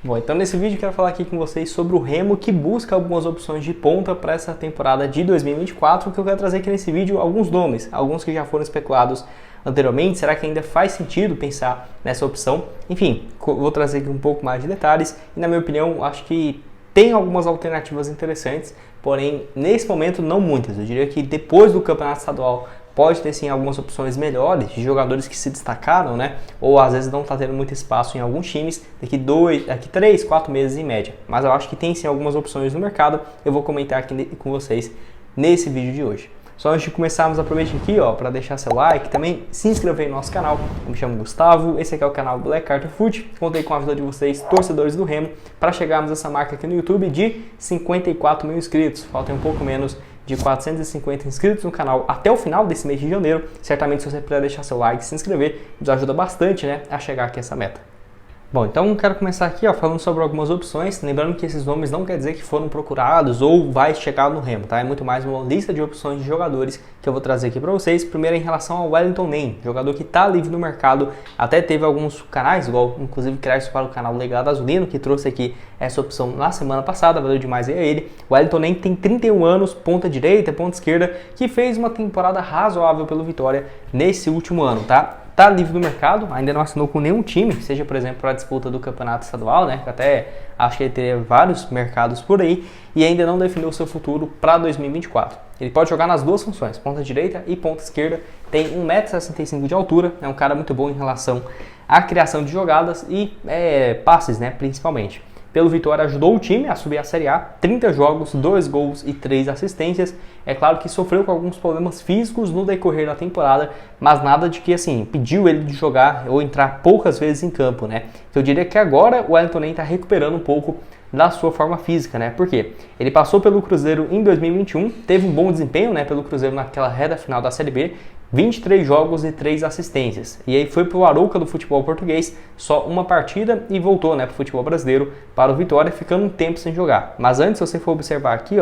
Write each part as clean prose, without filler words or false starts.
Bom, então nesse vídeo eu quero falar aqui com vocês sobre o Remo, que busca algumas opções de ponta para essa temporada de 2024, que eu quero trazer aqui nesse vídeo alguns nomes, alguns que já foram especulados anteriormente. Será que ainda faz sentido pensar nessa opção? Enfim, vou trazer aqui um pouco mais de detalhes e, na minha opinião, acho que tem algumas alternativas interessantes, porém, nesse momento, não muitas. Eu diria que depois do Campeonato Estadual pode ter sim algumas opções melhores de jogadores que se destacaram, né? Ou às vezes não está tendo muito espaço em alguns times, daqui 3, 4 meses em média. Mas eu acho que tem sim algumas opções no mercado. Eu vou comentar aqui com vocês nesse vídeo de hoje. Só antes de começarmos, aproveite aqui para deixar seu like, também se inscrever no nosso canal. Eu me chamo Gustavo, esse aqui é o canal Black Carter Foot. Contei com a ajuda de vocês, torcedores do Remo, para chegarmos a essa marca aqui no YouTube de 54 mil inscritos. Falta um pouco menos de 450 inscritos no canal até o final desse mês de janeiro. Certamente, se você puder deixar seu like e se inscrever, nos ajuda bastante, né, a chegar aqui a essa meta. Bom, então quero começar aqui falando sobre algumas opções, lembrando que esses nomes não quer dizer que foram procurados ou vai chegar no Remo, tá? É muito mais uma lista de opções de jogadores que eu vou trazer aqui para vocês. Primeiro em relação ao Wellington Nem, jogador que está livre no mercado, até teve alguns canais, igual inclusive crédito para o canal Legado Azulino, que trouxe aqui essa opção na semana passada, valeu demais a ele. O Wellington Nem tem 31 anos, ponta direita, ponta esquerda, que fez uma temporada razoável pelo Vitória nesse último ano, tá? Está livre do mercado, ainda não assinou com nenhum time, seja por exemplo para a disputa do campeonato estadual, né? Que até acho que ele teria vários mercados por aí, e ainda não definiu seu futuro para 2024. Ele pode jogar nas duas funções, ponta direita e ponta esquerda, tem 1,65 m de altura, é um cara muito bom em relação à criação de jogadas e passes, né? Principalmente. Pelo Vitória ajudou o time a subir a Série A, 30 jogos, 2 gols e 3 assistências. É claro que sofreu com alguns problemas físicos no decorrer da temporada, mas nada de que assim impediu ele de jogar ou entrar poucas vezes em campo, né? Eu diria que agora o Wellington Nem está recuperando um pouco da sua forma física, né? Porque ele passou pelo Cruzeiro em 2021, teve um bom desempenho, né, pelo Cruzeiro naquela reta final da Série B, 23 jogos e 3 assistências. E aí foi para o Arouca do futebol português, só uma partida e voltou, né, para o futebol brasileiro, para o Vitória, ficando um tempo sem jogar. Mas antes, se você for observar aqui,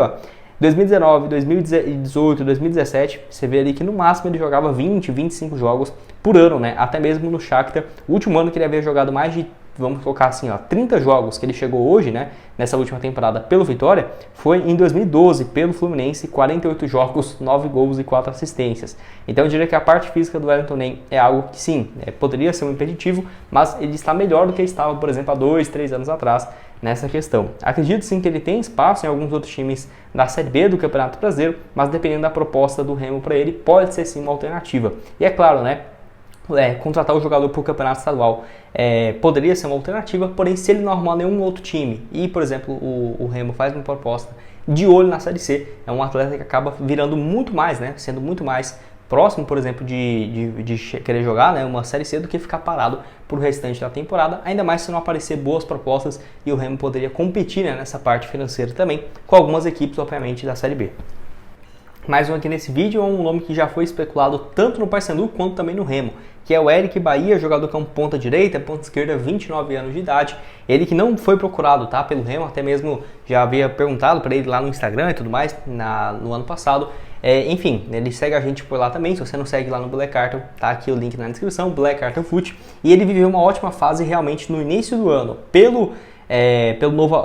2019, 2018, 2017, você vê ali que no máximo ele jogava 20, 25 jogos por ano, né? Até mesmo no Shakhtar, o último ano que ele havia jogado mais de, vamos colocar assim, 30 jogos que ele chegou hoje, né, nessa última temporada pelo Vitória, foi em 2012 pelo Fluminense, 48 jogos, 9 gols e 4 assistências. Então eu diria que a parte física do Wellington Nem é algo que sim, poderia ser um impeditivo, mas ele está melhor do que estava, por exemplo, há 2, 3 anos atrás nessa questão. Acredito sim que ele tem espaço em alguns outros times da Série B do Campeonato Brasileiro, mas dependendo da proposta do Remo para ele, pode ser sim uma alternativa. E é claro, né, contratar o jogador para o campeonato estadual poderia ser uma alternativa, porém se ele não arrumar nenhum outro time e, por exemplo, o Remo faz uma proposta de olho na Série C, é um atleta que acaba virando muito mais, né, sendo muito mais próximo, por exemplo, de querer jogar, né, uma Série C do que ficar parado para o restante da temporada, ainda mais se não aparecer boas propostas, e o Remo poderia competir, né, nessa parte financeira também com algumas equipes, obviamente, da Série B. Mais um aqui nesse vídeo é um nome que já foi especulado tanto no Paysandu quanto também no Remo, que é o Eric Bahia, jogador com ponta direita, ponta esquerda, 29 anos de idade. Ele que não foi procurado, tá, pelo Remo, até mesmo já havia perguntado para ele lá no Instagram e tudo mais, no ano passado. Enfim, ele segue a gente por lá também. Se você não segue lá no Black Carter, tá aqui o link na descrição, Black Carter Foot. E ele viveu uma ótima fase realmente no início do ano, pelo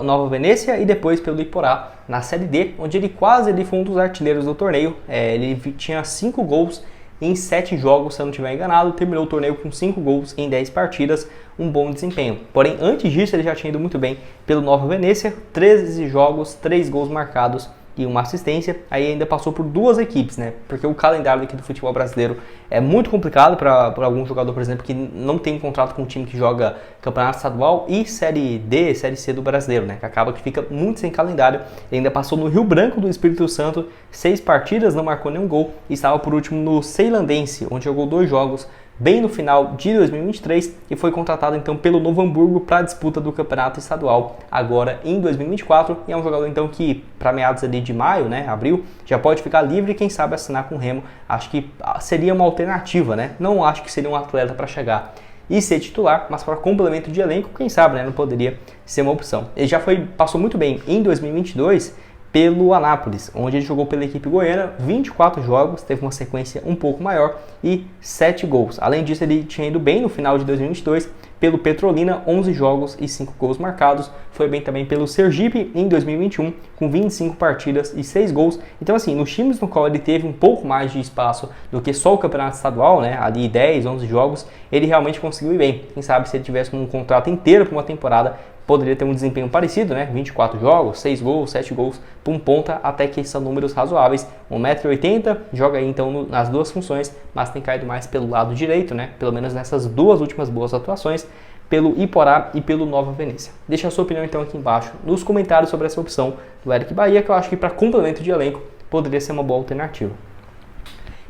Nova Venécia e depois pelo Iporá na Série D, onde ele foi um dos artilheiros do torneio. Ele tinha 5 gols em 7 jogos, se eu não estiver enganado, terminou o torneio com 5 gols em 10 partidas, um bom desempenho. Porém, antes disso, ele já tinha ido muito bem pelo Nova Venécia, 13 jogos, 3 gols marcados e uma assistência. Aí ainda passou por 2 equipes, né? Porque o calendário aqui do futebol brasileiro é muito complicado para algum jogador, por exemplo, que não tem contrato com um time que joga campeonato estadual e Série D, Série C do brasileiro, né? Que acaba que fica muito sem calendário. Ele ainda passou no Rio Branco do Espírito Santo, 6 partidas, não marcou nenhum gol, e estava por último no Ceilandense, onde jogou 2 jogos, bem no final de 2023, e foi contratado então pelo Novo Hamburgo para a disputa do campeonato estadual agora em 2024, e é um jogador então que para meados ali de maio, né, abril, já pode ficar livre e quem sabe assinar com o Remo. Acho que seria uma alternativa, né? Não acho que seria um atleta para chegar e ser titular, mas para complemento de elenco, quem sabe, né, não poderia ser uma opção. Ele já passou muito bem em 2022 pelo Anápolis, onde ele jogou pela equipe goiana, 24 jogos, teve uma sequência um pouco maior e 7 gols. Além disso, ele tinha ido bem no final de 2022 pelo Petrolina, 11 jogos e 5 gols marcados. Foi bem também pelo Sergipe em 2021, com 25 partidas e 6 gols. Então assim, nos times no qual ele teve um pouco mais de espaço do que só o campeonato estadual, né, ali 10, 11 jogos, ele realmente conseguiu ir bem. Quem sabe se ele tivesse um contrato inteiro para uma temporada, poderia ter um desempenho parecido, né? 24 jogos, 6 gols, 7 gols por um ponta, até que são números razoáveis. 1,80 m, joga aí então nas duas funções, mas tem caído mais pelo lado direito, né? Pelo menos nessas duas últimas boas atuações, pelo Iporá e pelo Nova Venécia. Deixa a sua opinião então aqui embaixo nos comentários sobre essa opção do Eric Bahia, que eu acho que para complemento de elenco poderia ser uma boa alternativa.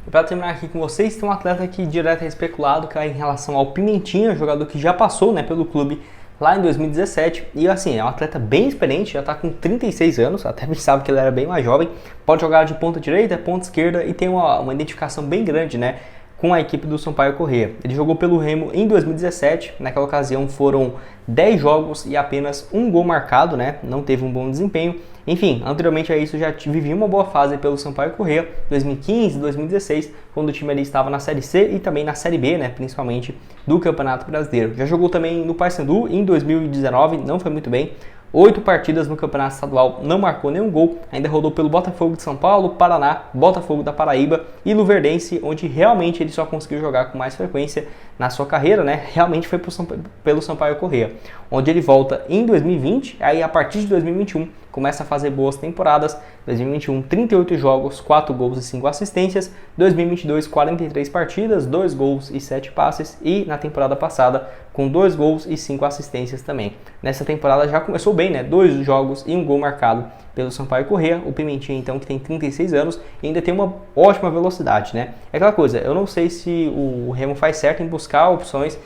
E para terminar aqui com vocês, tem um atleta que direto é especulado, que é em relação ao Pimentinha, jogador que já passou, né, pelo clube lá em 2017, e assim, é um atleta bem experiente, já está com 36 anos, até pensava que ele era bem mais jovem, pode jogar de ponta direita, ponta esquerda e tem uma identificação bem grande, né, com a equipe do Sampaio Corrêa. Ele jogou pelo Remo em 2017, naquela ocasião foram 10 jogos e apenas um gol marcado, né, não teve um bom desempenho. Enfim, anteriormente a isso já vivia uma boa fase pelo Sampaio Corrêa, 2015, 2016, quando o time ali estava na Série C e também na Série B, né, principalmente do Campeonato Brasileiro. Já jogou também no Paysandu em 2019, não foi muito bem. 8 partidas no Campeonato Estadual, não marcou nenhum gol, ainda rodou pelo Botafogo de São Paulo, Paraná, Botafogo da Paraíba e Luverdense, onde realmente ele só conseguiu jogar com mais frequência na sua carreira, né? Realmente foi pelo Sampaio Corrêa, onde ele volta em 2020, aí a partir de 2021 começa a fazer boas temporadas. 2021, 38 jogos, 4 gols e 5 assistências. 2022, 43 partidas, 2 gols e 7 passes. E na temporada passada, com 2 gols e 5 assistências também. Nessa temporada já começou bem, né? 2 jogos e 1 gol marcado pelo Sampaio Corrêa. O Pimentinha, então, que tem 36 anos e ainda tem uma ótima velocidade, né? É aquela coisa, eu não sei se o Remo faz certo em buscar opções,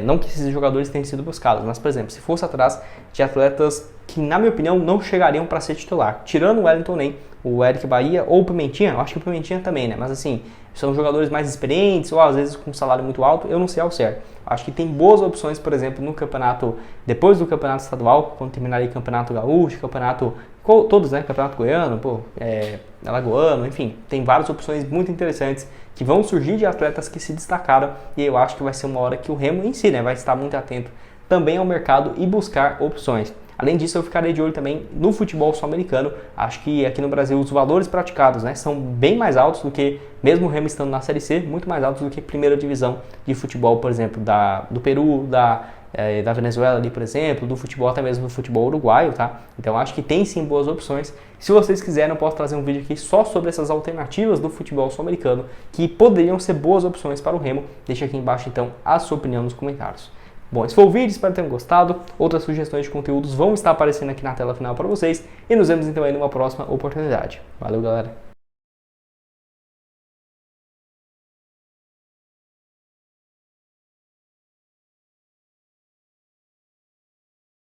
não que esses jogadores tenham sido buscados, mas, por exemplo, se fosse atrás de atletas que, na minha opinião, não chegariam para ser titular, tirando o Wellington Nem, o Eric Bahia ou o Pimentinha, eu acho que o Pimentinha também, né? Mas assim, são jogadores mais experientes ou às vezes com um salário muito alto, eu não sei ao certo. Acho que tem boas opções, por exemplo, no campeonato, depois do campeonato estadual, quando terminar aí campeonato gaúcho, campeonato, todos, né? Campeonato goiano, alagoano, enfim, tem várias opções muito interessantes que vão surgir de atletas que se destacaram e eu acho que vai ser uma hora que o Remo em si, né, vai estar muito atento também ao mercado e buscar opções. Além disso, eu ficarei de olho também no futebol sul-americano. Acho que aqui no Brasil os valores praticados, né, são bem mais altos do que, mesmo o Remo estando na Série C, muito mais altos do que a primeira divisão de futebol, por exemplo, do Peru, da Venezuela ali, por exemplo, do futebol, até mesmo do futebol uruguaio, tá? Então acho que tem sim boas opções. Se vocês quiserem, eu posso trazer um vídeo aqui só sobre essas alternativas do futebol sul-americano que poderiam ser boas opções para o Remo. Deixa aqui embaixo então a sua opinião nos comentários. Bom, esse foi o vídeo, espero que tenham gostado. Outras sugestões de conteúdos vão estar aparecendo aqui na tela final para vocês. E nos vemos então aí numa próxima oportunidade. Valeu, galera!